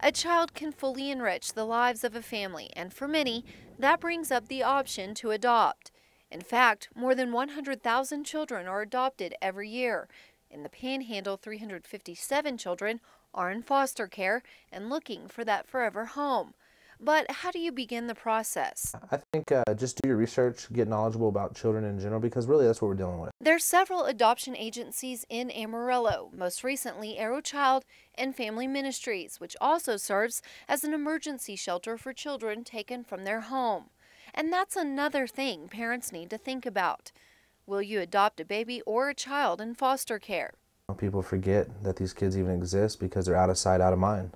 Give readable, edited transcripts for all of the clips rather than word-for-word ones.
A child can fully enrich the lives of a family, and for many, that brings up the option to adopt. In fact, more than 100,000 children are adopted every year. In the Panhandle, 357 children are in foster care and looking for that forever home. But how do you begin the process? I think just do your research, get knowledgeable about children in general, because really that's what we're dealing with. There's several adoption agencies in Amarillo, most recently Arrow Child and Family Ministries, which also serves as an emergency shelter for children taken from their home. And that's another thing parents need to think about. Will you adopt a baby or a child in foster care? People forget that these kids even exist because they're out of sight, out of mind.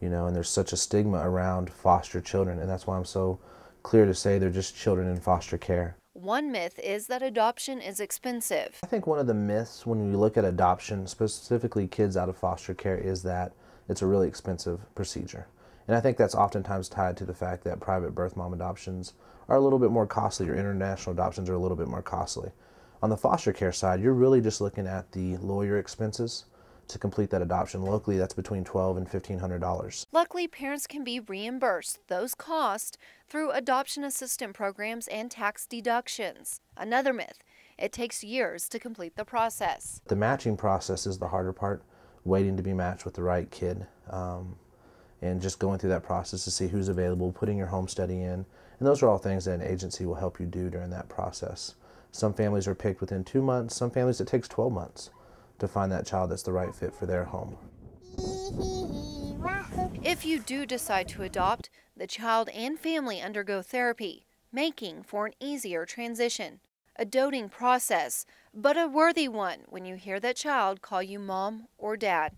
And there's such a stigma around foster children, and that's why I'm so clear to say they're just children in foster care. One myth is that adoption is expensive. I think one of the myths when we look at adoption, specifically kids out of foster care, is that it's a really expensive procedure. And I think that's oftentimes tied to the fact that private birth mom adoptions are a little bit more costly, or international adoptions are a little bit more costly. On the foster care side, you're really just looking at the lawyer expenses to complete that adoption. Locally, that's between $1,200 and $1,500. Luckily, parents can be reimbursed those costs through adoption assistance programs and tax deductions. Another myth, it takes years to complete the process. The matching process is the harder part, waiting to be matched with the right kid, and just going through that process to see who's available, putting your home study in, and those are all things that an agency will help you do during that process. Some families are picked within 2 months, some families it takes 12 months to find that child that's the right fit for their home. If you do decide to adopt, the child and family undergo therapy, making for an easier transition. A doting process, but a worthy one when you hear that child call you mom or dad.